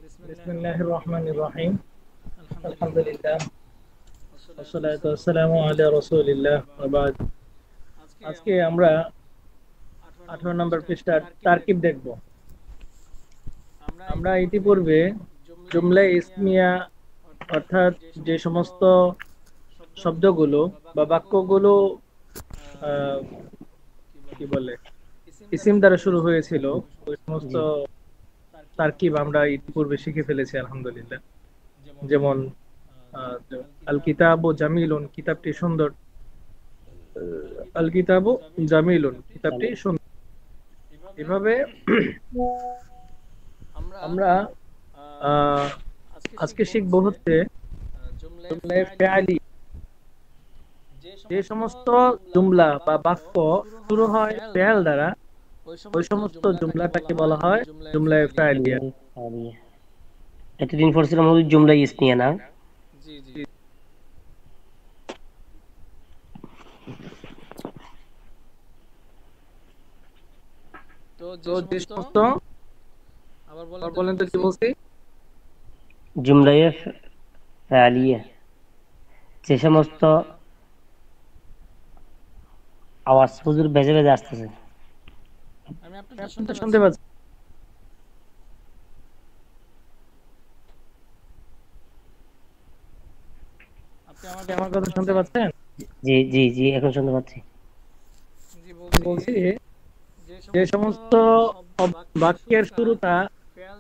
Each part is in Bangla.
বিসমিল্লাহির রহমানির রহিম। আলহামদুলিল্লাহ, ওয়াসসালাতু ওয়াসসালামু আলা রাসূলিল্লাহ ওয়া বা'দ। আজকে আমরা 18 নম্বর পৃষ্ঠার তারকিব দেখব। আমরা ইতিপূর্বে জুমলা ইসমিয়া অর্থাৎ যে সমস্ত শব্দগুলো বা বাক্যগুলো আহ, কি বলে ইসিম দ্বারা শুরু হয়েছিল, ওই সমস্ত জি তারকিব আমরা ইতিপূর্বে শিখে ফেলেছি আলহামদুলিল্লাহ। যেমন আল কিতাবু জামিলুন, কিতাবটি সুন্দর। আল কিতাবু জামিলুন, কিতাবটি জামিল। সুন্দর। এভাবে আমরা আহ, আজকে শিখবো হচ্ছে জুমলায়ে ফেআলি। যে সমস্ত জুমলা বা বাক্য শুরু হয় ফেল দ্বারা, ওই সমস্ত জুমলাটাকে বলা হয় জুমলায়ে ফেআলিয়া। জুমলাই ফালিয়া। এতদিন পড়ছিলাম ওই জুমলাই ইসমিয়া না। তো যে সমস্ত, আবার বলেন তো কি বলছি? জুমলাই ফালিয়া যে সমস্ত আওয়াজ হুজুর বেজে বেজে আসতেছে। আপনি তো শুনতে পাচ্ছেন? আপনি আমার কথা শুনতে পাচ্ছেন? জি জি জি, এখন শুনতে পাচ্ছি। বলছি যে সমস্ত বাক্যের শুরুটা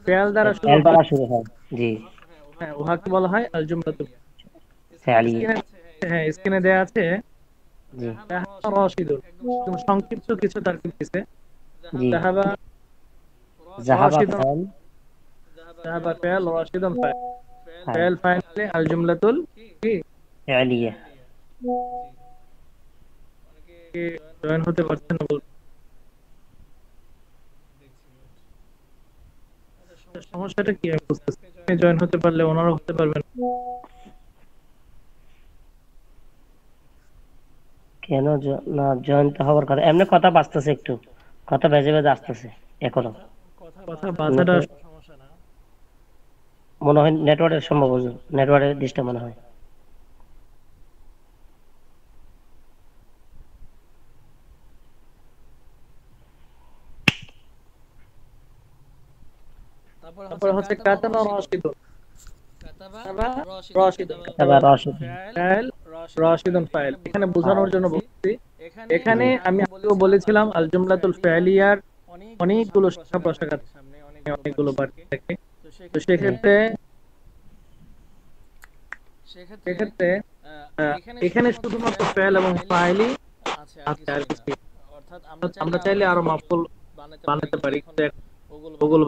ফেল দ্বারা শুরু ফেল হয়, দ্বারা শুরু হয়। জি, হ্যাঁ, উহাকে বলা হয় আল জুমলাতুল। ফালিয়া। স্ক্রিনে, হ্যাঁ, স্ক্রিনে দেয়া আছে জি যাহাবা রশিদুন, একদম সংক্ষিপ্ত কিছু তারকিব দিছে। জি। যাহাবা জাহাবা রশিদুন, ফেল যাহাবা ফেল, রশিদুন ফাইল। ফাইল ফেল ফাইলে আল জুমলাতুল কি ফালিয়া। জয়েন হতে পারছেন না বলতে। সমস্যাটা কি আমি বুঝতেছি। জয়েন হতে পারলে ওনারাও হতে পারবেন। কেন না জয়েন্ট হওয়ার কথা? এমনি কথা বাঁচতেছে, একটু কথা বেজে বেজে আসতেছে এখনো। কথা বাধাটা নেটওয়ার্ক মনে হয়, নেটওয়ার্কের সম্ভব, নেটওয়ার্কের ডিস্টার্ব মনে হয়। তারপরে হচ্ছে কাতাবা রশিদুন, কাতাবা রশিদুন, কাতাবা এবার রশিদ। File, রশিদুন file. এখানে বোঝানোর জন্য বলছি, এখানে জি আমি আগেও বলেছিলাম আল জুমলাতুল ফেলিয়ার অনেকগুলো শাখা প্রশাখা থাকে, অনেকগুলো বাড়তি থাকে। তো জি সেক্ষেত্রে এখানে শুধুমাত্র ফেল এবং ফাইলই আছে, আর কিছু নেই। অর্থাৎ আমরা চাইলে আরো মাফুল বানাতে পারি, কিন্তু ওগুলো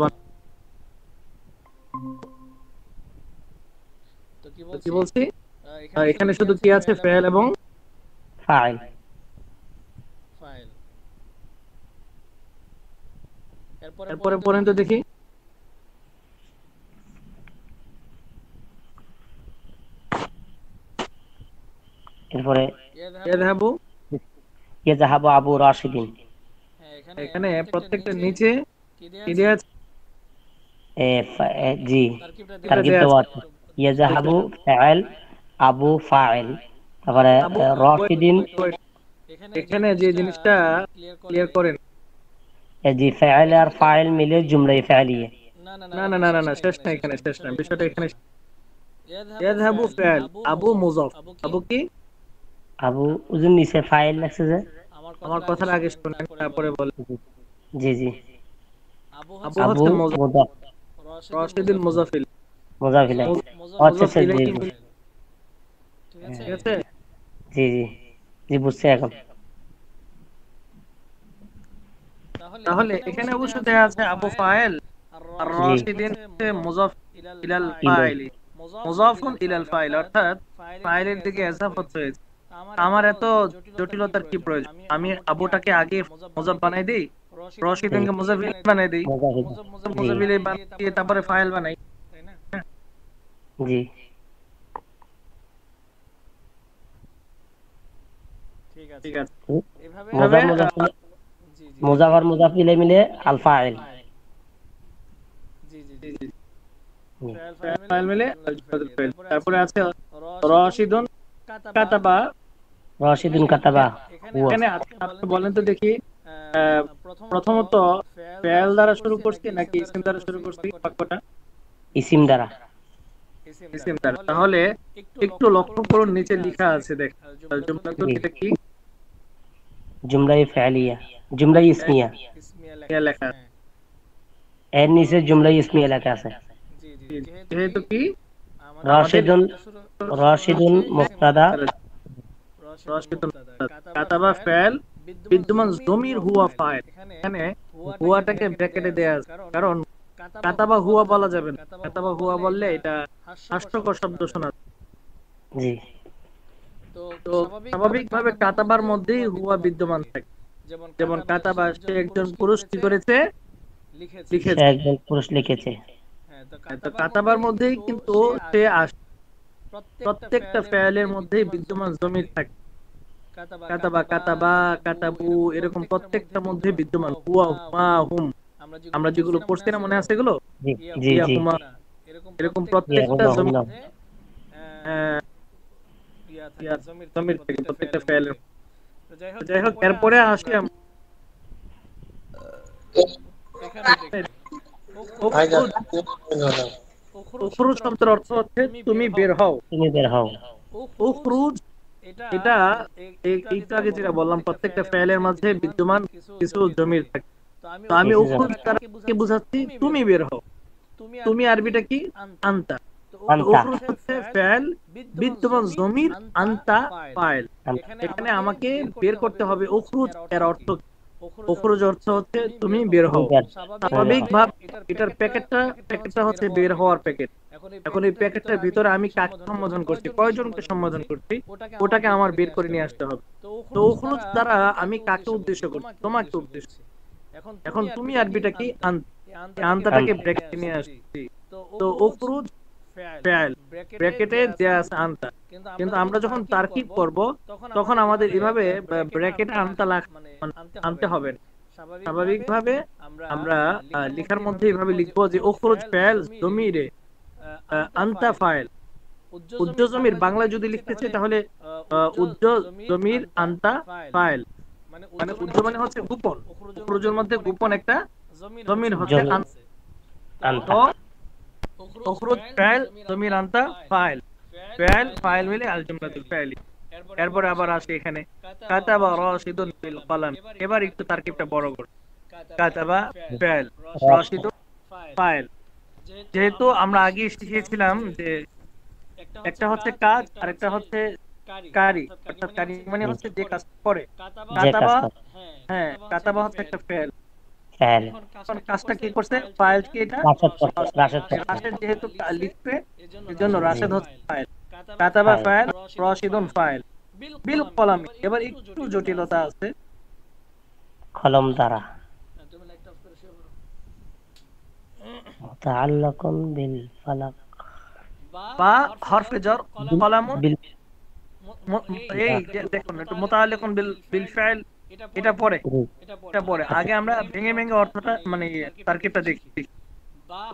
তো কি বলছি, এখানে শুধু কি আছে ফেল এবং ফাইল। এরপরে পড়েন তো দেখি। এরপরে ইয়াযহাবু, ইয়াযাহাবু আবু রাশিদিন। এখানে প্রত্যেকটা নিচে কি দেয়া আছে? জি, এটা তারকিব দেয়া দেওয়া আছে। আছে। ইয়াযাহাবু ফাইল, আবু ফাইল, তারপরে আবু, রাশিদিন। wait, এখানে যে জিনিসটা ক্লিয়ার করেন। জি, ফাইল আর ফাইল মিলে জুমলাই ফাইলিয়া। না না না না না, শেষ না, এখানে শেষ না, বিষয়টা এখানে। ইয়াযহাবু ফেল, আবু মুজাফ। আবু কি? আবু ওজন নিচে ফাইল লাগছে যে। আমার কথার আগে শুনেন, তারপরে বলেন। জি জি। আবু আবু হচ্ছে মুজাফ, মুজাফ, রশিদুল মুজাফিল। মুজাফিল। আচ্ছা মুজাফ আচ্ছা, জি ইলাইহি জি। মিন, হ্যাঁ, ঠিক আছে? জি জি জি, বুঝছি এখন। তাহলে এখানে অবশ্য দেয়া আছে আবু ফাইল, আর জি, রশিদিন হচ্ছে মুজাফ ইলাল ইলে। ফাইলি, মুজাফুন ইলাল ফাইল, অর্থাৎ ফাইলের দিকে এজাফত হয়েছে। আমার এত জটিলতার কি প্রয়োজন? আমি আবুটাকে আগে মুজাফ বানাই দেই, জি, রশিদিনকে মুজাফিল বানাই দেই, মুজাফিল। জি মুজাফিল বানিয়ে তারপরে ফাইল বানাই। হ্যাঁ, জি। ঠিক আছে। এভাবে মুজাফ মুজাফিল, মুজাফ আর মুজাফিলে মিলে আল ফাইল। জি জি। জি। ফাইল মিলে আল জুমলাতুল ফাইল। তারপরে আছে রাশিদুন কাতাবা। রাশিদুন কাতাবা হুয়া। এখানে আপনি বলেন তো দেখি, আহ, প্রথমত ফেল দ্বারা শুরু করছি নাকি ইসিম দ্বারা শুরু করছি বাক্যটা? ইসিম দ্বারা। ইসিম দ্বারা। তাহলে একটু লক্ষ্য করুন, নিচে লেখা আছে দেখ, জুমলাতুল জি। এটা কি জুমলাই ফেলিয়া, জুমলাই ইসমিয়া। ইয়া লেখা আছে। এর নিচে জুমলাই ইসমিয়া লেখা আছে। যেহেতু কি আমাদের রাশিদুন, রাশিদুন মুবতাদা। রাশিদুন কাতাবা ফেল, বিদ্যমান জমির হুয়া ফাইল। এখানে হুয়াটাকে ব্র্যাকেটে দেয়া আছে, কারণ কাতাবা হুয়া বলা যাবে না। কাতাবা হুয়া বললে এটা হাস্যকর শব্দ শোনা যায়। জি। তো স্বাভাবিকভাবে কাতাবার মধ্যেই হুয়া বিদ্যমান থাকে। যেমন কাতাবা সে একজন পুরুষ কি করেছে, সে লিখেছে। একজন পুরুষ লিখেছে। তো কাতাবার মধ্যেই কিন্তু সে প্রত্যেকটা ফেলের মধ্যেই বিদ্যমান জমির থাকে। কাতাবা, কাতাবা, কাতাবু, এরকম প্রত্যেকটা মধ্যে বিদ্যমান হুয়া, হুমা, হুম। আমরা যেগুলো পড়ছি না, মনে আছে এগুলো? জি জি ইয়া, জি। হুমা, এরকম ইয়া প্রত্যেকটা হুমা হুম জমির নাম। আহ, ইয়া জমির থাকে প্রত্যেকটা ফেলের। যাই হোক, এরপরে আসি ভাইজান উখরুজ। উখরুজ শব্দের অর্থ হচ্ছে তুমি বের হও। তুমি বের হও। উখরুজ এটা একটু আগে যেটা বললাম, প্রত্যেকটা ফেলের মাঝে বিদ্যমান কিছু জমির থাকে। তো আমি কিছু উখরুজ জমি। দ্বারা কি বুঝাচ্ছি, তুমি বের হও। তুমি আরবিটা কি? আনতা। তো আনতা। উখরুজ হচ্ছে ফেল, বিদ্যমান জমির আনতা ফাইল। এখানে আমাকে বের করতে হবে উখরুজ এর অর্থ কি? উখরুজ অর্থ হচ্ছে তুমি বের তুমি হও। বের, তুমি বের হও। স্বাভাবিকভাবে এটার প্যাকেটটা হচ্ছে বের হওয়ার প্যাকেট। এখন এই প্যাকেটটার ভিতরে আমি কাকে সম্বোধন করছি, কয়জনকে সম্বোধন করছি, ওটাকে আমার বের করে নিয়ে আসতে হবে। তো উখরুজ দ্বারা আমি কাকে উদ্দেশ্য করছি? তোমাকে উদ্দেশ্য। এখন তুমি আরবিটা কি? এই আনতাটাকে আনতা। ব্র্যাকেটে নিয়ে আসছি। তো উখরুজ ফেল, ব্র্যাকেটে দেয়া আছে আনতা। কিন্তু আমরা যখন তারকিব করব, তখন আমাদের এভাবে ব্র্যাকেটে মানে আনতে হবে না। স্বাভাবিকভাবে আমরা লেখার মধ্যে এভাবে লিখবো যে উখরুজ ফেল জমিরে আনতা ফাইল। উজ্জ জমির বাংলা যদি লিখতে চাই তাহলে উজ্জ জমির আনতা ফাইল। মানে উজ্জ মানে হচ্ছে গোপন, উখরুজের মধ্যে গোপন একটা জমির হচ্ছে জমি আনতা। তো উখরুজ ফাইল জমির আনতা ফাইল। ফাইল মিলে আল জুমলাতুল ফাইলি। এরপরে আবার আসি এখানে কাতাবা রাশিদুন বিল কলম। এবার একটু তারকিবটা বড় করো। কাতাবা ফাইল, রাশিদুন ফাইল। যেহেতু আমরা আগে শিখেছিলাম যে একটা হচ্ছে কাজ আর একটা হচ্ছে কারি, অর্থাৎ কারি মানে হচ্ছে যে কাজ করে। যে কাজ কাতাবা, করে। হ্যাঁ কাতাবা হচ্ছে একটা ফেল। ফেল। এখন কাজটা কি করছে? ফাইল কি এটা? রাশেদ করছে, রাশেদ করছে। রাশেদ যেহেতু লিখবে, এজন্য জি। রাশেদ হচ্ছে ফাইল। কাতাবা ফাইল। ফাইল, রাশিদুন ফাইল। বিল কলম, এবার একটু জটিলতা আছে। কলম দ্বারা। মুতাআল্লাকুন বিল ফালাক। বা হরফে জর, বিল কলামুন। বিল এই যে দেখুন একটু মুতাআল্লিকুন বিল বিল ফাইল, এটা পরে, জি। এটা পরে। আচ্ছা। আগে আমরা ভেঙে ভেঙে অর্থটা মানে তারকিবটা দেখি।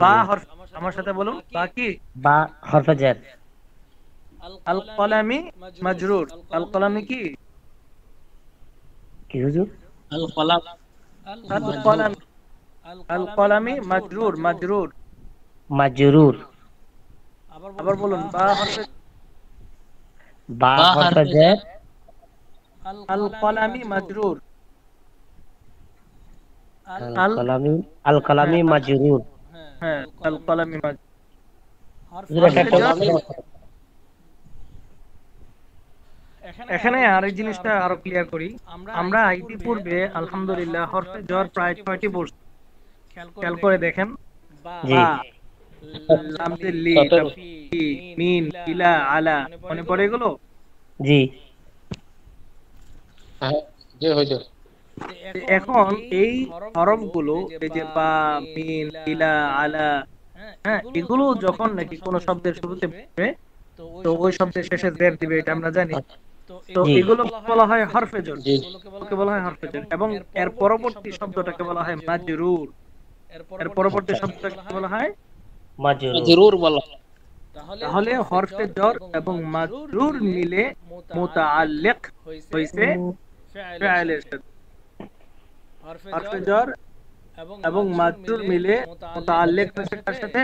বা জি। হরফ, আমার সাথে বলুন, বা কি? বা হরফে জের। আল কলামি মাজরুর। আল কলামি কি? কি হুজুর? আল কলাম আল মাজরুর। কলামি, আল কলামি মাজরুর, মাজরুর। মাজরুর। আবার বলুন, বা হরফে, বা বা হরফে হারফে জের। জের। আল কলামি মাজরুর। আল আল, কলামি, আল হ্যাঁ কলামি মাজরুর। হ্যাঁ আল কলামি মাজরুর। হুজুর এটা হরফে একটা জর। কলামি। এখানে আর এই জিনিসটা আরো ক্লিয়ার করি। আমরা ইতিপূর্বে আলহামদুলিল্লাহ হরফে জর প্রায় 6টি পড়ছি। খেয়াল করে দেখেন, জি। বা, লাম যে লি, সতেরো। তারপর ফি, মিন, ইলা, আলা, মনে পড়ে এগুলো? জি। হ্যাঁ জি হুজুর। এখন এই হরফগুলো, এই যে বা, মিন, ইলা, আলা, হ্যাঁ এগুলো যখন নাকি কোনো শব্দের শুরুতে বসবে, তো ওই শব্দের শেষে জের দিবে, এটা আমরা জানি। তো জি। এগুলো বলা হয় হরফে জর, জি এগুলোকে বলা হয় হরফে জর। এবং এর পরবর্তী শব্দটাকে বলা হয় মাজরুর। এর পরবর্তী আচ্ছা। শব্দটাকে বলা হয় মাজরুর। জরুর বলা। তাহলে হরফে জর এবং মাজরুর মিলে মুতাআল্লিক হইছে ফি'লের সাথে। হরফে জর এবং মাজরুর মিলে মুতাআল্লিক হইছে কার সাথে?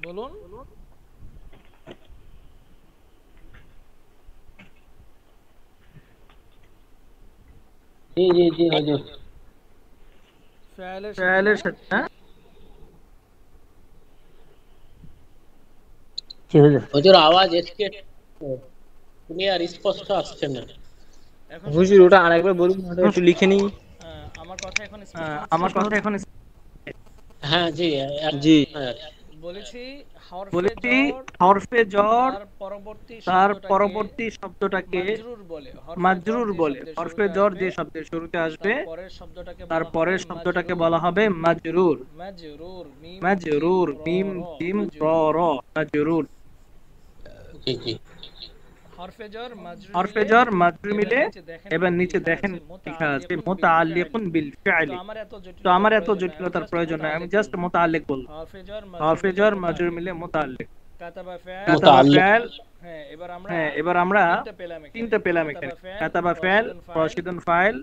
বলুন। জি জি জি হুজুর। ফি'লের সাথে না? জি হুজুর। হুজুর আওয়াজ এসকে ক্লিয়ার স্পষ্ট আসছে না। হুজুর ওটা আরেকবার বলুন, ওটা একটু লিখে নিই। আমার কথা এখন হ্যাঁ জি জি। হ্যাঁ। বলেছি হরফে জর তার পরবর্তী শব্দটাকে মাজরুর বলে। হরফে জর যে শব্দের শুরুতে আসবে তার পরের শব্দটাকে বলা হবে মাজরুর। মাজরুর মিম জিম র র মাজরুর। জি জি। হরফে জর মাজরুর মিলে এবার নিচে দেখেন লেখা আছে মুতাআল্লিকুন বিল ফি'লি। তো আমার এত জটিলতার প্রয়োজন নাই, আমি জাস্ট মুতাআল্লিক বলবো। হরফে জর মাজরুর মিলে মুতাআল্লিক। কাতাবা ফা'ল। হ্যাঁ, এবার আমরা তিনটা পেলাম এখানে। কাতাবা ফা'ল, রাশিদুন ফাইল,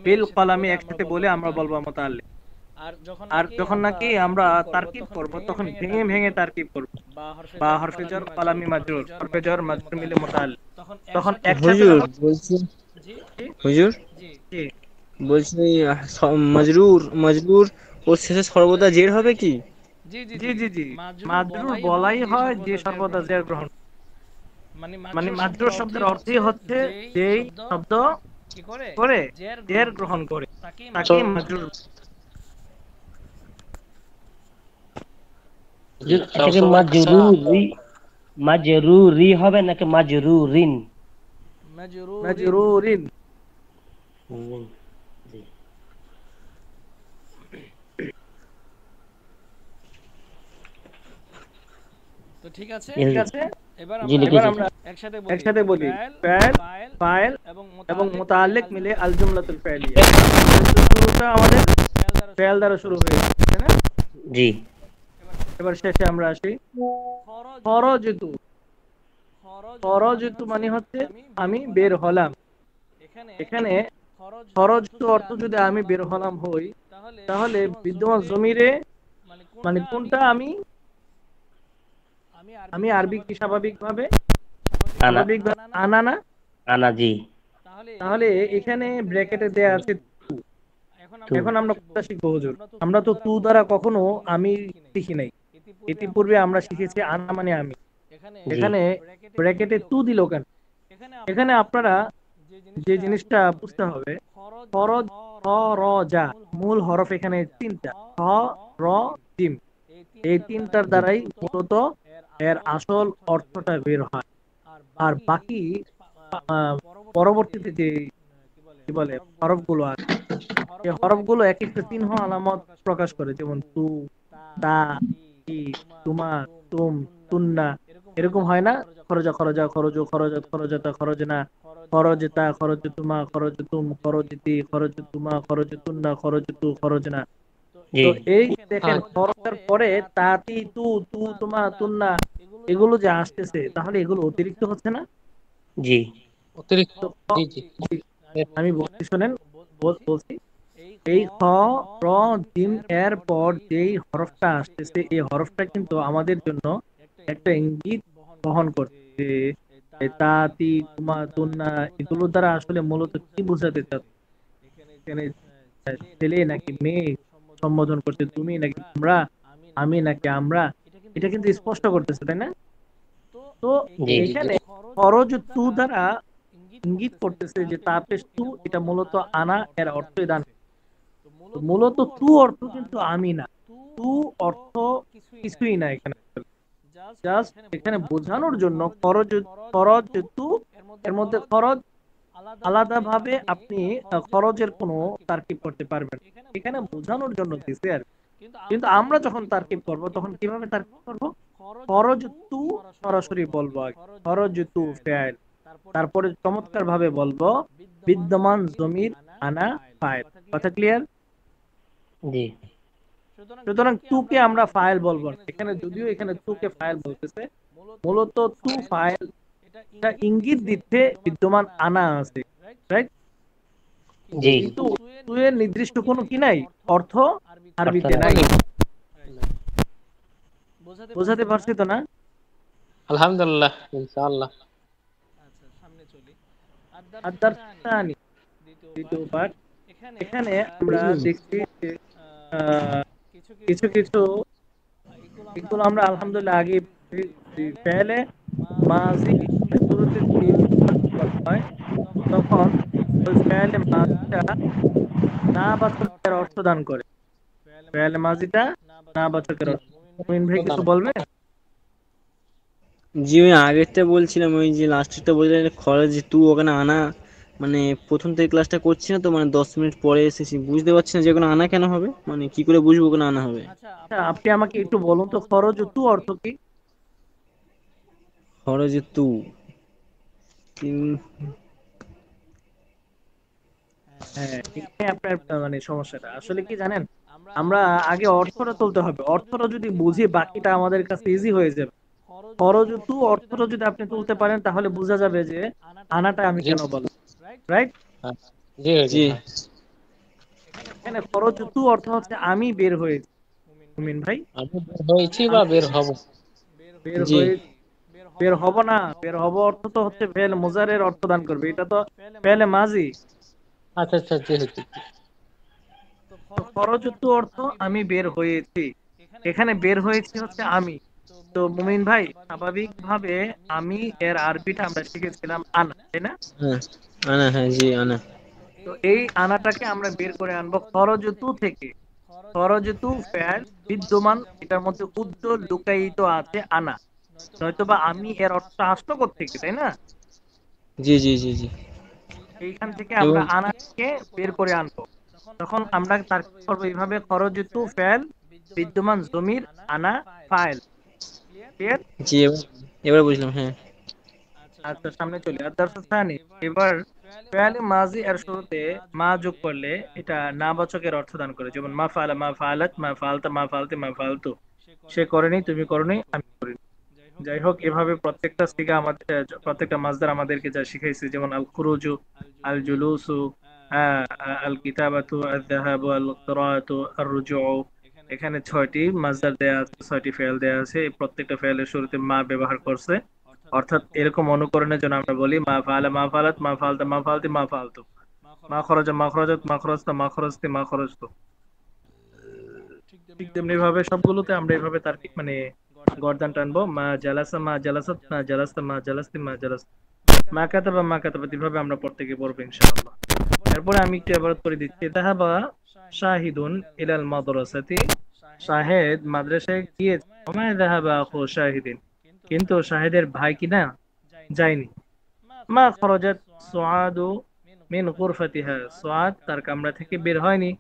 বিল কলামি একসাথে বলে আমরা বলবো মুতাআল্লিক। আর যখন নাকি আমরা তারকিব করব তখন ভেঙে ভেঙে তারকিব করব। বা হরফে জর কলামি মাজরুর, হরফে জর মাজরুর মিলে মুতাআল্লিক। তখন একসাথে হুজুর যখন বলছি, জি হুজুর জি বলছি মজরুর মজরুর ওর শেষে সর্বদা জের হবে কি? জি জি জি মাজরুর বলাই হয় যে সর্বদা জের গ্রহণ। মানে মাজরুর শব্দের অর্থই হচ্ছে যেই শব্দ করে জের গ্রহণ করে তাকে মাজরুর। হুজুর এটা কি মাজরুরি হবে নাকি মাজরুরিন? মাজরুরিন। হুম, জি। তো ঠিক আছে, জি হুজুর। জি এবার লিখেছি। আমরা একসাথে বলি ফাইল, ফাইল এবং মুতাআল্লিক মিলে আল জুমলাতুল ফাইলিয়া। শুরুটা আমাদের ফাইল দ্বারা শুরু হয়েছে, তাই না? জি। এবার শেষে আমরা আসি খরজতু। খরজতু মানে হচ্ছে আমি বের হলাম। এখানে খরজতু অর্থ যদি আমি বের হলাম হই, তাহলে বিদ্যমান জমিরে মানে কোনটা আমি আমি আরবি কি স্বাভাবিকভাবে আনা। আনা না? আনা, জি। তাহলে এখানে ব্র্যাকেটে দেয়া আছে তু। তু। এখন আমরা কোনটা শিখবো হুজুর? আমরা তো তু দ্বারা কখনো আমি শিখি নাই। ইতিপূর্বে আমরা শিখেছি আনা মানে আমি। জি। এখানে ব্র্যাকেটে তু দিল কেন? এখানে আপনারা যে জিনিসটা বুঝতে হবে, খরজ খ র যা মূল হরফ এখানে তিনটা, খ র জিম। এই তিনটার দ্বারাই মূলত এর আসল অর্থটা বের হয়। আর বাকি পরবর্তীতে যে কি বলে হরফগুলো আছে, এই হরফগুলো এক একটা চিহ্ন আলামত প্রকাশ করে, যেমন তু, তা, তি, তুমা, তুম, তুন্না, এরকম হয় না? খরজা খরজা খরজু খরজাত খরজাতা খরজনা, খরজতা খরজতুমা খরজতুম খরজতি খরজতুমা খরজতুন্না খরজতু খরজনা। জি। তো এই দেখেন হ্যাঁ খরচের পরে তাতি তু তু তুমা তুন্না এগুলো যে আসতেছে, তাহলে এগুলো অতিরিক্ত হচ্ছে না? জি। অতিরিক্ত। তো জি জি। আমি বলছি শোনেন, বলছি এই খ র জিম এর পর যেই হরফটা আসতেছে এই হরফটা কিন্তু আমাদের জন্য একটা ইঙ্গিত বহন করছে যে এই তা তি তুমা তুন্না এগুলো দ্বারা আসলে মূলত কি বোঝাতে চাচ্ছে? এখানে ছেলে নাকি মেয়ে সম্বোধন করছে, তুমি নাকি তোমরা, আমি নাকি আমরা, এটা কিন্তু স্পষ্ট করতেছে, তাই না? তো জি। জি জি। এখানে খরচ তু দ্বারা ইঙ্গিত করতেছে যে তাপেশ তু এটা মূলত আনা, এর অর্থই দান। তো মূলত তু অর্থ কিন্তু আমি না, তু অর্থ কিছুই না এখানে। জাস্ট এখানে বোঝানোর জন্য খরচ, খরচ তু এর মধ্যে খরচ আলাদাভাবে আপনি খরচের কোনো তারকিব করতে পারবেন, এখানে বোঝানোর জন্য দিছে আর কি। কিন্তু আমরা যখন তারকিব করব তখন কিভাবে তারকিব করব? খরচ তু সরাসরি বলবো আগে, খরচ তু ফেল, তারপরে চমৎকার ভাবে বলবো বিদ্যমান জমির আনা ফাইল। কথা ক্লিয়ার? জি সুতরাং টুকে আমরা ফাইল বলবো না। এখানে যদিও এখানে টুকে ফাইল বলতেছে, মূলত টু ফাইল এটা ইঙ্গিত দিচ্ছে বিদ্যমান আনা আছে, রাইট? জি কিন্তু টু এর নির্দিষ্ট কোনো কি নাই, অর্থ অর্থ আরবিতে নাই। নাই। বোঝাতে পারছি তো না? আলহামদুলিল্লাহ ইনশাআল্লাহ। আদার সানি, দ্বিতীয় পাঠ। এখানে আমরা দেখছি যে আহ, কিছু কিছু এগুলো আমরা আলহামদুলিল্লাহ আগে পেলে মাঝি শুরুতে যদি করা হয় তখন ওই পেলে মাঝিটা না বাচকের অর্থ দান করে। পেলে মাঝিটা না বাচকের অর্থ। মুমিন ভাই কিছু বলবে? জি ওই আগেরটা বলছিলাম, ওই যে লাস্টেরটা বলছিলেন খরচ তু ওখানে আনা, মানে প্রথম থেকে ক্লাসটা করছি না তো, মানে 10 মিনিট পরে এসেছি, বুঝতে পারছি না যে ওখানে আনা কেন হবে, মানে কি করে বুঝবো ওখানে আনা হবে। আচ্ছা, আপনি আমাকে একটু বলুন তো খরচ তু অর্থ কি? খরচ তু হ্যাঁ, এখানে আপনার মানে সমস্যাটা আসলে কি জানেন, আমরা আগে অর্থটা তুলতে হবে। অর্থটা যদি বুঝি বাকিটা আমাদের কাছে ইজি হয়ে যাবে। খরচ টু অর্থটা যদি আপনি তুলতে পারেন তাহলে বোঝা যাবে যে আনাটা আমি জি কেন বললাম, রাইট? হ্যাঁ, জি জি জি হ্যাঁ। এখানে খরচ টু অর্থ হচ্ছে আমি বের হয়েছি। মুমিন ভাই, আমি বের হয়েছি বা আমি বের হব। বের জি হয়ে বের হব না, বের হব অর্থ তো হচ্ছে ফেল মুজারের অর্থ দান করবে, এটা তো ফেলে মাজি। আচ্ছা আচ্ছা জি জি। তো খরচ টু অর্থ আমি বের হয়েছি। এখানে বের হয়েছি হচ্ছে আমি। তো মুমিন ভাই, স্বাভাবিকভাবে আমি এর আরবিটা আমরা শিখেছিলাম আনা, তাই না? হ্যাঁ আনা, হ্যাঁ জি আনা। তো এই আনাটাকে আমরা বের করে আনবো খরজতু থেকে। খরজতু ফেল বিদ্যমান, এটার মধ্যে উজ্জ্বল লুকায়িত আছে আনা, নয়তোবা আমি এর অর্থ আসলো কোত্থেকে, তাই না? জি জি জি জি এইখান থেকে এবং আমরা আনাকে বের করে আনবো। তখন আমরা তার কি করবো, এইভাবে খরজতু ফেল বিদ্যমান জমির আনা ফাইল। ক্লিয়ার? জি এবার বুঝলাম, হ্যাঁ। আচ্ছা, সামনে চলি। আদার্স সানি। এবার ফেলে মাজি এর শুরুতে মা যোগ করলে এটা নাবাচকের অর্থ দান করে, যেমন মা ফাআলা, মা ফাআলাত, মা ফাআলতা, মা ফাআলতি, মা ফাআলতু। সে করেনি, তুমি করনি, আমি করিনি। যাই হোক, এভাবে প্রত্যেকটা সিগা আমাদের, প্রত্যেকটা মাসদার আমাদেরকে যা শিখাইছে, যেমন আল খুরুজু, আল জুলুসু, আল কিতাবাতু, আল যাহাবু, আল কিরাআতু, আর রুজুউ। এখানে 6টি মাসদার দেয়া আছে, 6টি ফেল দেয়া আছে। এই প্রত্যেকটা ফেলের শুরুতে মা ব্যবহার করছে। অর্থাৎ এরকম অনুকরণের জন্য আমরা বলি মা ফাআলা, মা ফাআলাত, মা ফাআলতা, মা ফাআলতি, মা ফাআলতু। মা খরাজা, মা খরাজাত, মা খরজতা, মা খরজতি, মা খরজতু। ঠিক তেমনি ভাবে সবগুলোতে আমরা এভাবে তার মানে গর্দান টানবো। মা জালাসা, মা জালাসাত, মা জালাস্তা, মা জালাস্তি, মা জালাস, মা কাতাবা, মা কাতাবাত। এভাবে আমরা প্রত্যেকে পড়বো ইনশাআল্লাহ। এরপরে আমি একটু এবারত করে দিচ্ছি। যাহাবা শাহিদুন ইলাল মাদ্রাসাতি, শাহেদ মাদ্রাসায় গিয়েছে। ওমা যাহাবা আখু শাহিদিন, কিন্তু শাহেদের ভাই কিনা যায়নি। মা খরজাত সুআদু মিন গুরফাতিহা, সুআদ তার কামরা থেকে বের হয়নি।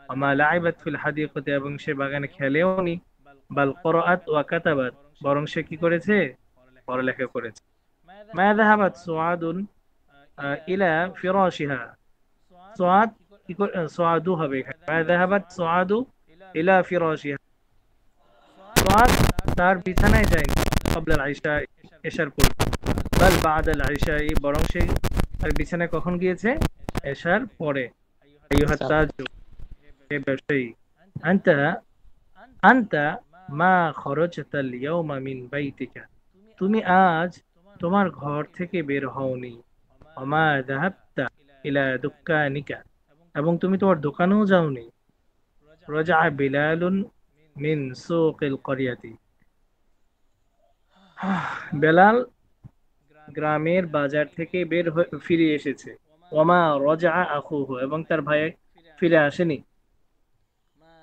ওমা লাইবাত ফিল হাদিকাতি, এবং সে বাগানে খেলেওনি। বাল করাআত ওয়া কাতাবাত, বরং সে কি করেছে, পড়ালেখা করেছে। মা যাহাবাত সুআদুন ইলা ফিরাশিহা, সুআদ কি করে, সুআদু হবে এখানে। মা যাহাবাত সুআদু ইলা ফিরাশিহা, সুআদ তার বিছানায় যায়নি। ক্বাবলা আল ইশা, এশার পূর্বে। বাল বা'দাল ইশাই, বরং সে তার বিছানায় কখন গিয়েছে, এশার পরে। আইয়ুহাত তাজু, হে ব্যবসায়ী। আনতা আনতা মা খরজতা আল ইয়াওমা মিন বাইতিকা, তুমি আজ তোমার ঘর থেকে বের হওনি। ওমা যাহাবতা ইলা দুক্কানিকা, এবং তুমি তোমার দোকানেও যাওনি। রাজা বিলালুন মিন সুকিল ক্বরিয়াতি, বেলাল গ্রামের বাজার থেকে ফিরে এসেছে। ওমা রাজা আখুহু, এবং তার ভাই ফিরে আসেনি।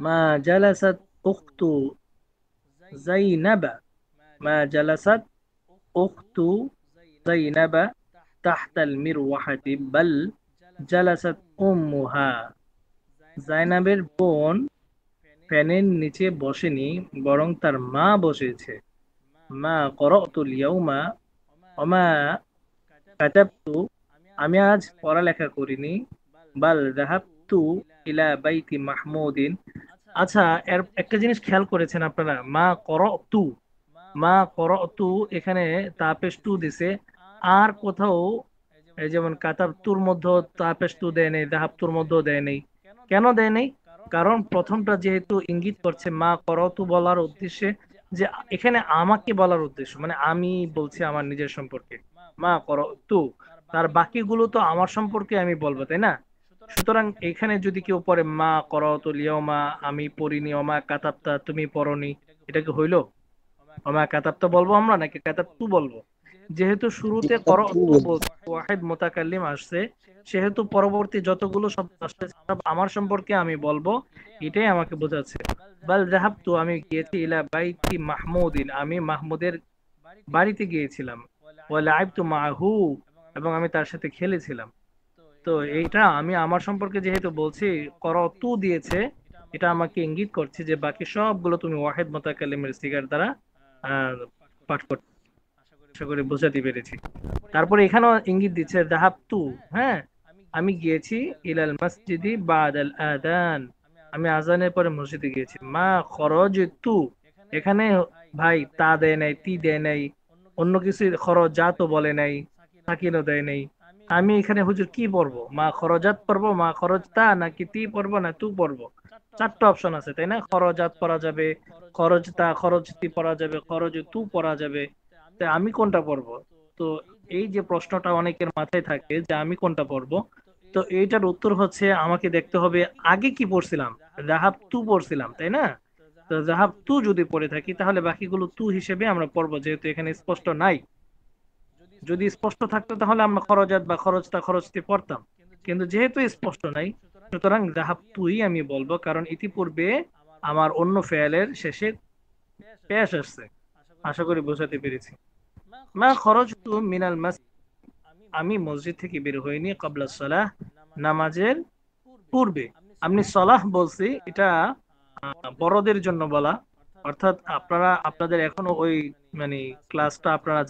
মা জালাসাত উখতু জাইনাবা, মা জালাসাত উখতু জাইনাবা তাহতাল মিরওয়াহাতি বাল জালাসাত উম্মুহা, জাইনাবের বোন ফ্যানের নিচে বসেনি, বরং তার মা বসেছে। মা করাতুল ইয়াউমা ওমা কাতাবতু, আমি আজ পড়ালেখা করিনি। বাল যাহাবতু ইলা বাইতি মাহমুদিন। আচ্ছা, এর একটা জিনিস খেয়াল করেছেন আপনারা, মা করতু এখানে তাপেশ তু দিছে, আর কোথাও এই যেমন কাতাবতুর মধ্যে তাপেশ তু দেয় নেই, যাহাবতুর মধ্যেও দেয় নেই। কেন দেয় নেই? কারণ প্রথমটা যেহেতু ইঙ্গিত করছে মা করতু বলার উদ্দেশ্যে, যে এখানে আমাকে বলার উদ্দেশ্য, মানে আমি বলছি আমার নিজের সম্পর্কে মা করতু, তার বাকিগুলো তো আমার সম্পর্কে আমি বলবো, তাই না? সুতরাং এখানে যদি কেউ পড়ে মা করতুল ইয়াউমা, আমি পড়িনি, অমা কাতাবতা তুমি পড়নি, এটা কি হইলো? অমা কাতাবতা বলবো আমরা নাকি কাতাবতু বলবো? যেহেতু শুরুতে করতু বলছে, ওয়াহিদ মুতাকাল্লিম আসছে, সেহেতু পরবর্তী যতগুলো শব্দ আসছে সব আমার সম্পর্কে আমি বলবো, এটাই আমাকে বোঝাচ্ছে। বাল যাহাবতু আমি গিয়েছি, ইলা বাইতি মাহমুদিন আমি মাহমুদের বাড়িতে গিয়েছিলাম, ওয়া লাইবতু মাহু এবং আমি তার সাথে খেলেছিলাম। তো এইটা আমি আমার সম্পর্কে যেহেতু বলছি, করতু দিয়েছে, এটা আমাকে ইঙ্গিত করছে যে বাকি সবগুলো তুমি ওয়াহিদ মুতাকাল্লিমের সিগার দ্বারা আহ, পাঠ করতে। আশা করি বোঝাতে পেরেছি। তারপরে এখানেও ইঙ্গিত দিচ্ছে যাহাবতু, হ্যাঁ, আমি গিয়েছি, ইলাল মসজিদি বাদাল আযান আমি আজানের পরে মসজিদে গিয়েছি। মা খরজতু এখানে ভাই তা দেয় নাই, তি দেয় নাই, অন্য কিছু খরজাতও বলে নাই, সাকিনও দেয় নাই। আমি এখানে হুজুর কি পড়বো? মা খরজাত পড়বো, মা খরজতা, নাকি তি পড়বো, না তু পড়বো? চারটা অপশন আছে, তাই না? খরজাত পড়া যাবে, খরজতা খরজতি পড়া যাবে, খরজ তু পড়া যাবে। তা আমি কোনটা পড়বো? তো এই যে প্রশ্নটা অনেকের মাথায় থাকে যে আমি কোনটা পড়বো, তো এইটার উত্তর হচ্ছে আমাকে দেখতে হবে আগে কি পড়ছিলাম। রাহাব তু পড়ছিলাম, তাই না? তো রাহাব তু যদি পড়ে থাকি তাহলে বাকিগুলো তু হিসেবে আমরা পড়বো, যেহেতু এখানে স্পষ্ট নাই। যদি স্পষ্ট থাকতো তাহলে আমরা খরজাত বা খরচতা খরচতি পড়তাম, কিন্তু যেহেতু স্পষ্ট নাই, সুতরাং রাহাব তুই আমি বলবো, কারণ ইতিপূর্বে আমার অন্য ফেয়ালের শেষে পেশ আসছে। আশা করি বোঝাতে পেরেছি। মা খরজতু মিনাল মাসজিদ আমি মসজিদ থেকে বের হইনি, ক্বাবলা সালাহ নামাজের পূর্বে। আপনি সলাহ বলছি, এটা বড়দের জন্য বলা, অর্থাৎ আপনারা আপনাদের এখনো ওই মানে ক্লাসটা আপনারা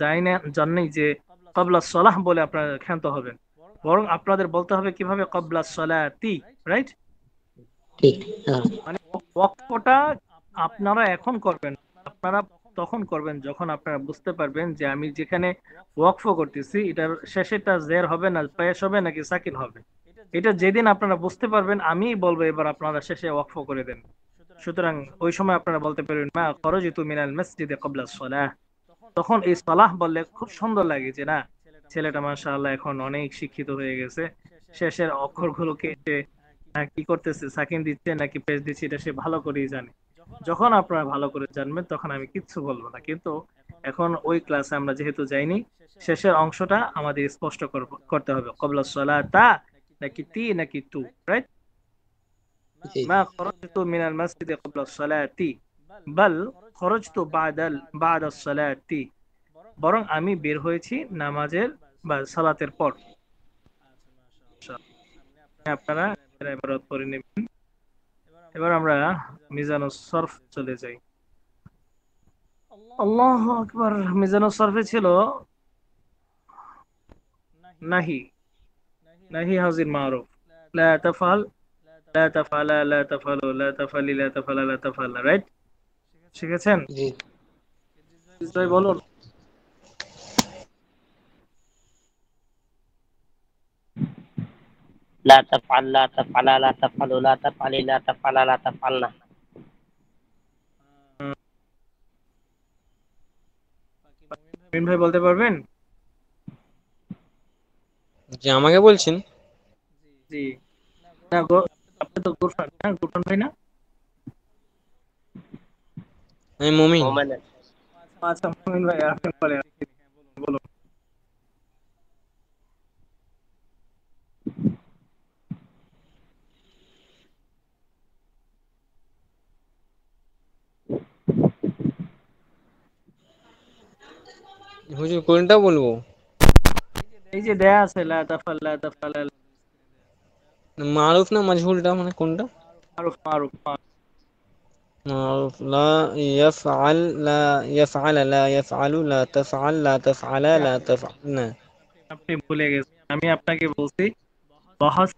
জান নাই যে ক্বাবলা সলাহ বলে আপনারা ক্ষান্ত হবেন, বরং আপনাদের বলতে হবে কিভাবে, ক্বাবলা সলাতি, রাইট? ঠিক। হ্যাঁ, মানে ওয়াকফটা আপনারা এখন করবেন, আপনারা তখন করবেন যখন আপনারা বুঝতে পারবেন যে আমি যেখানে ওয়াকফ করতেছি এটার শেষেটা জের হবে না পেশ হবে নাকি সাকিন হবে। এটা যেদিন আপনারা বুঝতে পারবেন আমি বলবো এবার আপনারা শেষে ওয়াকফ করে দেন। সুতরাং ওই সময় আপনারা বলতে পারবেন মা খরজিতু মিনাল মসজিদে ক্বাবলা সালাহ। তখন এই সালাহ বললে খুব সুন্দর লাগে যে না, ছেলেটা মাশাআল্লাহ এখন অনেক শিক্ষিত হয়ে গেছে, শেষের অক্ষরগুলোকে সে কি করতেছে, সাকিন দিচ্ছে নাকি পেশ দিচ্ছে, এটা সে ভালো করেই জানে। যখন আপনারা ভালো করে জানবেন তখন আমি কিচ্ছু বলবো না, কিন্তু এখন ওই ক্লাসে আমরা যেহেতু যাইনি, শেষের অংশটা আমাদের স্পষ্ট করতে হবে, ক্বাবলা সালাতা নাকি তি নাকি তু, রাইট? জি। মা খরজতু মিনাল মসজিদে ক্বাবলা সালাতি বাল খরজতু বাদাস সালাতি বরং আমি বের হয়েছি নামাজের বা সালাতের পর। আপনারা ইবারত পড়ে নেবেন। এবার আমরা মিজানুস সরফ চলে যাই। আল্লাহু আকবার। মিজানুস সরফে ছিল নাহি, নাহি হাজির মারুফ, লা তাফআল, লা তাফআলা, লা তাফআলু, লা তাফআলি, লা তাফআলা, লা তাফআলা, রাইট? শিখেছেন? জি। ভাই বলুন। লা তাফআল, লা তাফআলা, লা তাফআলু, লা তাফআলি, লা তাফআলা, লা তাফআলনা। মিন ভাই বলতে পারবেন? যে আমাকে বলছেন? জি। না আপনি তো গুরফান, না গুরফান ভাই না? আমি মুমিন। মোমেন। আচ্ছা মুমিন ভাই, আপনি বলেন, বলুন। হুজুর কোনটা বলবো? এই যে দেয়া আছে লা তাফআল, লা তাফআলা, মারুফ না মাজহুলটা, মানে কোনটা? মারুফ মারুফ মারুফ। মারুফ। লা ইয়াফআল, লা ইয়াফআল, লা ইয়াফআলু, লা তাফআল, লা তাফআলা, লা তাফআলনা। আপনি ভুলে গেছেন, আমি আপনাকে বলছি বহস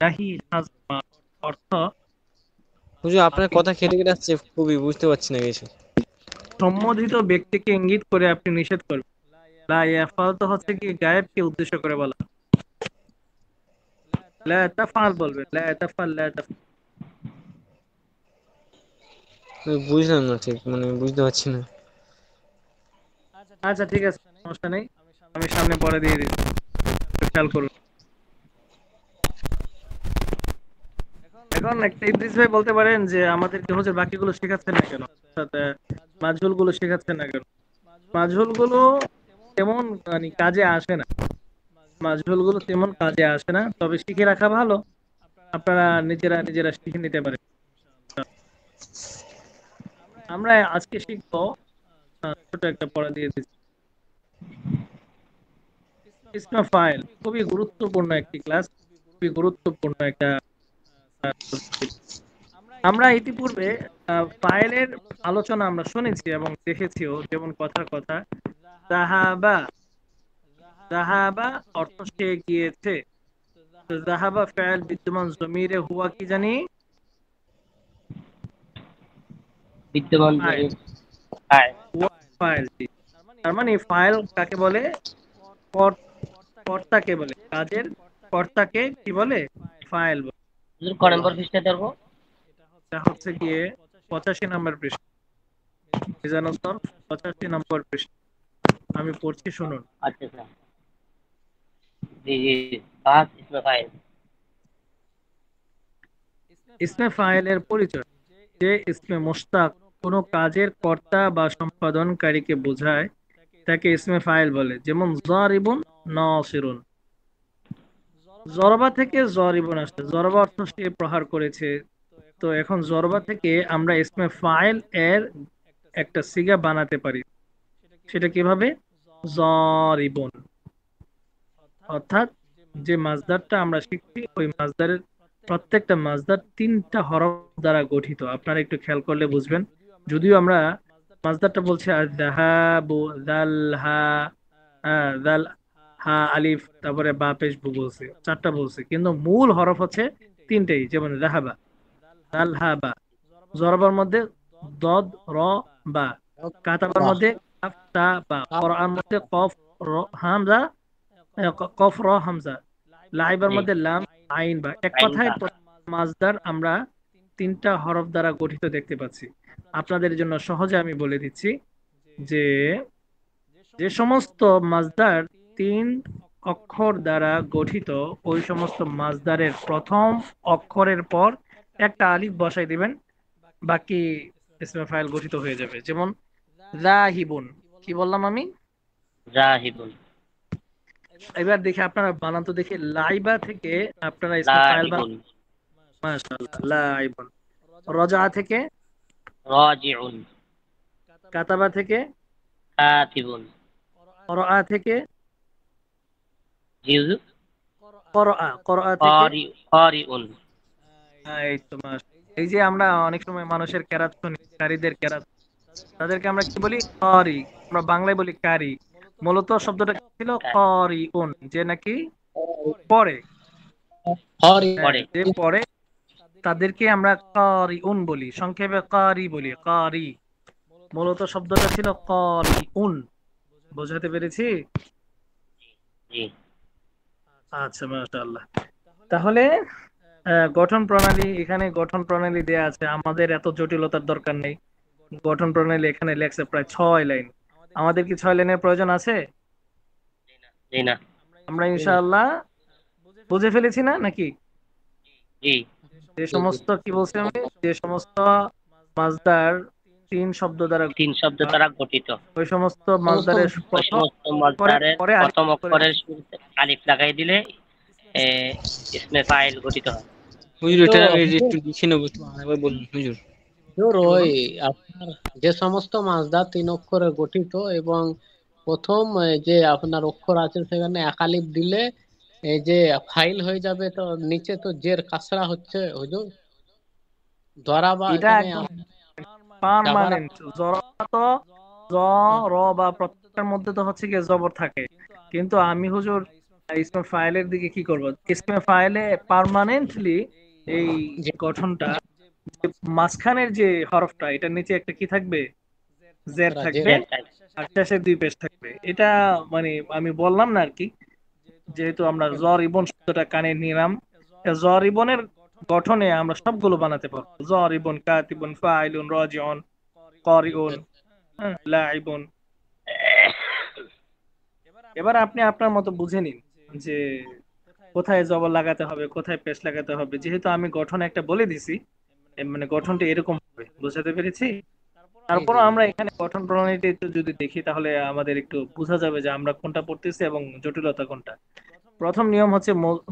লাহি হাজমা অর্থ হুজুর আপনার কথা কেটে কেটে আসছে, খুবই বুঝতে পারছি না কিছু। সম্বোধিত ব্যক্তিকে ইঙ্গিত করে আপনি নিষেধ করবেন। লা ইয়াফআল তো হচ্ছে কি গায়েবকে উদ্দেশ্য করে বলা। লা তাফআল বলবেন, লা তাফআল, লা তাফআল। আমি বুঝলাম না ঠিক, মানে বুঝতে পারছি না। আচ্ছা ঠিক আছে, সমস্যা নেই, আমি সামনে পরে দিয়ে দিচ্ছি, একটু খেয়াল করুন। এখন একটা ইদ্রিস ভাই বলতে পারেন যে আমাদেরকে হুজুর বাকিগুলো শেখাচ্ছেন না কেন, অর্থাৎ মাজহুল গুলো শেখাচ্ছেন না কেন? মাজহুল গুলো তেমন মানে কাজে আসে না, মাজহুল গুলো তেমন কাজে আসে না, তবে শিখে রাখা ভালো। আপনারা নিজেরা নিজেরা শিখে নিতে পারেন। আমরা আজকে শিখবো, ছোট একটা পড়া দিয়ে দিচ্ছি, ইসমে ফাইল। খুবই গুরুত্বপূর্ণ একটি ক্লাস, খুবই গুরুত্বপূর্ণ একটা subject। আমরা ইতিপূর্বে ফাইলের আলোচনা আমরা শুনেছি এবং দেখেছিও, যেমন কথা কথা জাহাবা, জাহাবা অর্থ সে গিয়েছে। তো জাহাবা ফাইল বিদ্যমান জমিরে হুয়া কি জানি? বিদ্যমান ফাইল, জমির ফাইল। হুয়া ফাইল। তার মানে ফাইল কাকে বলে? কর- কর্তাকে বলে, কাজের কর্তাকে কি বলে? ফাইল বলে। হুজুর ক নম্বর পৃষ্ঠায় ধরবো? এটা হচ্ছে গিয়ে 85 নম্বর পৃষ্ঠা, মিজানুর সরফ 85 নম্বর পৃষ্ঠা। আমি পড়ছি, শুনুন। আচ্ছা আচ্ছা, জি জি, বাস ইসমে ফাইল। ইসমে ফাইলের পরিচয়, যে ইসমে মুশতাক কোনো কাজের কর্তা বা সম্পাদনকারীকে বোঝায় তাকে ইসমে ফাইল বলে। যেমন যারিবুন, নাসিরুন। জরবা থেকে জরিবুন আসছে, জরবা অর্থ সে প্রহার করেছে। তো এখন জরবা থেকে আমরা ইসমে ফাইল এর একটা সিগা বানাতে পারি। সেটা কিভাবে? জরিবুন, অর্থাৎ যে মাজদারটা আমরা শিখছি ওই মাজদারের প্রত্যেকটা মাজদার 3টা হরফ দ্বারা গঠিত। আপনারা একটু খেয়াল করলে বুঝবেন। যদিও আমরা মাজদারটা বলছি আযহাবু, দাল হা, দাল হা আলিফ, তারপরে বা পেশ বু বলছি, 4টা বলছি, কিন্তু মূল হরফ হচ্ছে 3টেই। যেমন যাহাবা, দাল হা বা। জরবার মধ্যে দদ র বা, কাতাবার মধ্যে কাফ তা বা, কোরআন মধ্যে কফ র হামজা, কফ র হামজা, লাইবার জি, মধ্যে লাম আইন বা। এক আইন কথায় বা। মাজদার আমরা 3টা হরফ দ্বারা গঠিত দেখতে পাচ্ছি। আপনাদের জন্য সহজে আমি বলে দিচ্ছি যে যে সমস্ত মাজদার 3 অক্ষর দ্বারা গঠিত, ওই সমস্ত মাজদারের প্রথম অক্ষরের পর একটা আলিফ বসাই দিবেন, বাকি ইসমে ফাইল গঠিত হয়ে যাবে। যেমন রাহিবুন, কি বললাম আমি? জাহিবুন, এবার দেখে আপনারা বানান তো দেখে, লাইবা থেকে আপনারা ইসমে ফাইল বানান। লাইবুন, মাশাআল্লাহ, লাইবুন। রজা থেকে, রাজিউন, কাতাবা থেকে, কাতিবুন। করাআ থেকে, জি হুজুর। করাআ, করাআ থেকে। কারি, কারিউন। এই তো এই যে আমরা অনেক সময় মানুষের কেরাত শুনি, কারীদের কেরাত, তাদেরকে আমরা কি বলি? কারি। আমরা বাংলায় বলি কারি, মূলত শব্দটা কি ছিল? কারিউন, যে নাকি পড়ে। হরি হ্যাঁ, পরে। যে পড়ে তাদেরকে আমরা কারিউন বলি, সংক্ষেপে কারি বলি। কারি, মূলত শব্দটা ছিল কারিউন। বোঝাতে পেরেছি? জি আচ্ছা, মাশাআল্লাহ। তাহলে গঠন প্রণালী, এখানে গঠন প্রণালী দেয়া আছে, আমাদের এত জটিলতার দরকার নেই। গঠন প্রণালী এখানে লেখছে প্রায় 6 লাইন। আমাদের কি 6 লাইনের প্রয়োজন আছে? জি না, আমরা ইনশাআল্লাহ বুঝে ফেলেছি না নাকি? জি যে সমস্ত, কি বলছি আমি, যে সমস্ত মাজদার 3 শব্দ দ্বারা 3 শব্দ গঠিত, দ্বারা গঠিত, ওই সমস্ত সমস্ত মাজদারের ওই প্রথম সমস্ত পরে মাসদারের পরে আলিফ প্রথম করে অক্ষরের শুরুতে আলিফ লাগাই দিলে এ, ইসমে ফাইল গঠিত হয়। হুজুর কিন্তু এটা আমি একটু লিখে নেবো, একটু আরেকবার বলুন হুজুর। হুজুর, কি ওই বলুন। আপনার যে সমস্ত মাসদার 3 অক্ষরে গঠিত এবং প্রথম যে আপনার অক্ষর আছে সেখানে একালিফ দিলে এই যে ফাইল হয়ে যাবে, তো নিচে তো জের কাসরা হচ্ছে হুজুর, ধরা বা এটা এখানে একদম জাবার। পার্মানেন্ট। জড়তা তো জ র বা প্রত্যেকটার মধ্যে তো হচ্ছে গিয়ে জবর থাকে, কিন্তু আমি হুজুর ইসমে ফাইলের দিকে কি করব? ইসমে ফাইলে পার্মানেন্টলি এই জি গঠনটা, যে মাঝখানের যে হরফটা, এটার নিচে একটা কি থাকবে? জের রাজের থাকবে, জেড টাইপ। আর শেষে দুই পেশ থাকবে। এটা মানে আমি বললাম না আর কি, যেহেতু আমরা জর ইবন শব্দটা কানে নিলাম, জর ইবনের গঠনে আমরা সবগুলো বানাতে পারবো। জর ইবন, কাতিবুন, ফাইলুন, রাজিউন, কারিউন, লাইবুন। এবার আপনি আপনার মতো বুঝে নিন যে কোথায় জবর লাগাতে হবে, কোথায় পেশ লাগাতে হবে। যেহেতু আমি গঠন একটা বলে দিছি, মানে গঠনটা এরকম হবে, বুঝাতে পেরেছি? জি তারপরও জি আমরা এখানে গঠন প্রণালীটা একটু যদি দেখি, তাহলে আমাদের একটু বোঝা যাবে যে আমরা কোনটা পড়তেছি এবং জটিলতা কোনটা। প্রথম নিয়ম হচ্ছে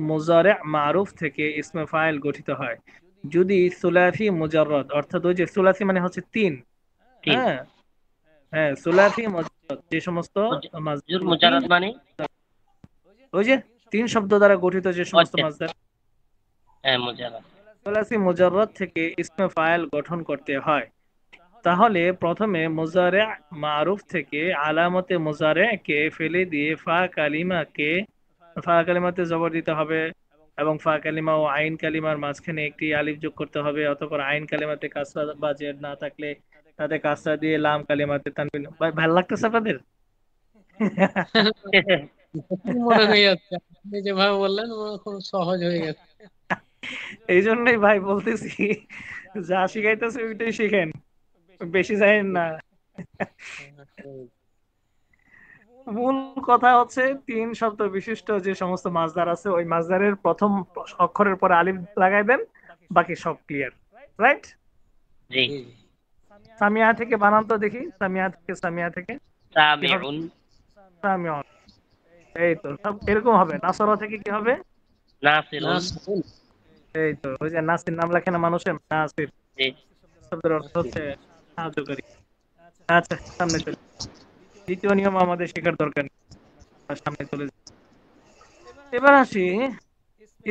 মুজারে মারুফ থেকে ইসমে ফাইল গঠিত হয় যদি সুলাসি মুজাররদ, অর্থাৎ ওই যে সুলাসি মানে হচ্ছে তিন। 3। হ্যাঁ, হ্যাঁ, সুলাসি মুজাররদ যে সমস্ত হুজুর মাসদার তিন, মুজাররদ মানে? ওই যে তিন শব্দ দ্বারা গঠিত যে সমস্ত আচ্ছা, মাসদার, হ্যাঁ মুজাররদ। সুলাসি মুজাররদ থেকে ইসমে ফাইল গঠন করতে হয়। তাহলে প্রথমে মুজারে মারুফ থেকে আলামতে মুজারে কে ফেলে দিয়ে ফা কালিমাতে জবর দিতে হবে, এবং ফা কালিমা ও আইন কালিমার মাঝখানে একটি আলিফ যোগ করতে হবে। অতঃপর আইন কালিমাতে কাসরা বা জের না থাকলে তাতে কাসরা দিয়ে লাম কালিমাতে তানবিন। ভাই, ভালো লাগতেছে আপনাদের? মনে হয়ে যাচ্ছে আপনি যেভাবে বললেন মনে হয় খুব সহজ হয়ে গেছে। এই জন্যই ভাই বলতেছি, যা শিখাইতেছে ওইটাই শিখেন, বেশি জানেন না। মূল কথা হচ্ছে তিন শব্দ বিশিষ্ট যে সমস্ত মাছদার আছে, ওই মাছদারের প্রথম অক্ষরের পরে আলিফ লাগাই দেন, বাকি সব ক্লিয়ার। রাইট? জি। জি সামিয়া থেকে বানান তো দেখি, সামিয়া থেকে কি হবে? সামিউন। সামিউন। এই তো সব এরকম হবে। নাসরা থেকে কি হবে? না নাসিরুন। শুনুন, এই তো ওই যে নাসির, নাম লেখে না মানুষের, নাসির জি। শব্দের অর্থ হচ্ছে সাহায্যকারী। আচ্ছা, সামনে চলে। দ্বিতীয় নিয়ম আমাদের শেখার দরকার নেই, আমরা সামনে চলে যাই। এবার আসি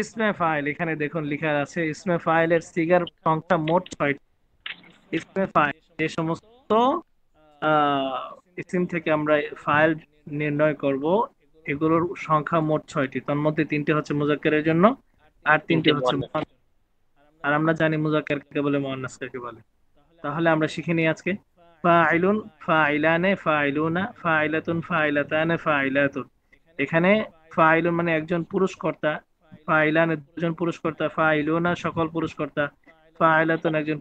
ইসমে ফাইল। এখানে দেখুন লেখা আছে ইসমে ফাইলের সিগার সংখ্যা মোট 6টি। ইসমে ফাইল যে সমস্ত ইসিম থেকে আমরা ফাইল নির্ণয় করব, এগুলোর সংখ্যা মোট 6টি। তার মধ্যে 3টি হচ্ছে মুজাক্কারের জন্য, আর 3টি 3টে হচ্ছে মুয়ান্নাস। মুআন্নাস। আর আমরা জানি মুজাক্কার কাকে বলে, মুআন্নাস কাকে বলে। তাহলে আমরা শিখে নিই আজকে। ফাইলুন, ফাইলানে, ফাইলুনা, ফাইলাতুন, ফাইলাতানে, ফাইলাতুন। এখানে ফাইলুন মানে একজন পুরুষ কর্তা, ফাইলানে দুজন পুরুষ কর্তা, ফাইলুনা সকল পুরুষ কর্তা, ফাইলাতুন একজন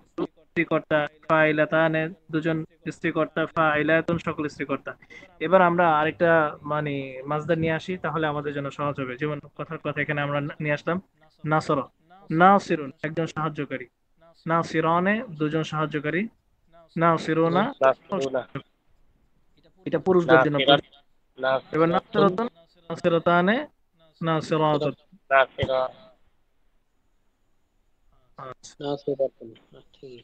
স্ত্রী কর্তা, ফাইলাতানে দুজন স্ত্রী কর্তা, ফাইলাতুন সকল স্ত্রী কর্তা। এবার আমরা আরেকটা মানে মাসদার নিয়ে আসি, তাহলে আমাদের জন্য সহজ হবে। যেমন কথার কথা এখানে আমরা নিয়ে আসলাম নাসরা, নাসিরুন একজন সাহায্যকারী, নাসিরানে দুজন সাহায্যকারী, নাসিরুনা নাসিরুনা। এটা পুরুষদের জন্য নাসিরাত। প্রযোজ্য। এবার নাসিরাতুন। নাসিরাতুন, নাসিরাতানে, নাসিরাতুন। নাসিরা। আচ্ছা, না সেরকম ঠিক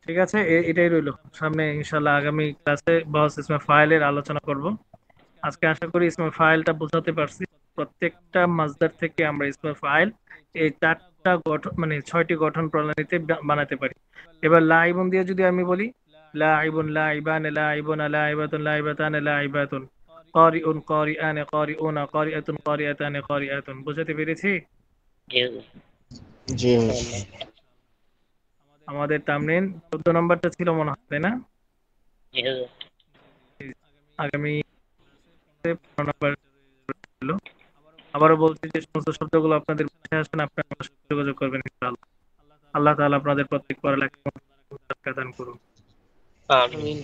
ঠিক আছে, এটাই রইলো। সামনে ইনশাল্লাহ আগামী ক্লাসে বস ইসমে ফাইলের আলোচনা করব। আজকে আশা করি ইসমে ফাইলটা বোঝাতে পারছি। প্রত্যেকটা মাসদার থেকে আমরা ইসমে ফাইল এই 4টা গঠন মানে 6টি গঠন প্রণালীতে বানাতে পারি। এবার লাইবুন দিয়ে যদি আমি বলি, লাইবুন, লাইবান, লাইবুন, লাইবাতুন, লাইবাতান, লাইবাতুন, কারিউন, কারিআন, কারিউনা, কারিআতুন, কারিআতান, কারিআতুন। বুঝাতে পেরেছি? জি। জি। আমাদের তামরিন 14 নম্বরটা ছিল মনে হয়, তাই না? জি হুজুর। আগামী 15 নম্বর ছিল। আবারও বলছি যে সমস্ত শব্দগুলো আপনাদের বুঝে আসেন, আপনারা আমার সাথে যোগাযোগ করবেন ইনশাআল্লাহ। আল্লাহ তাআলা আপনাদের প্রত্যেক পড়ালেখা দান করুন। আমিন।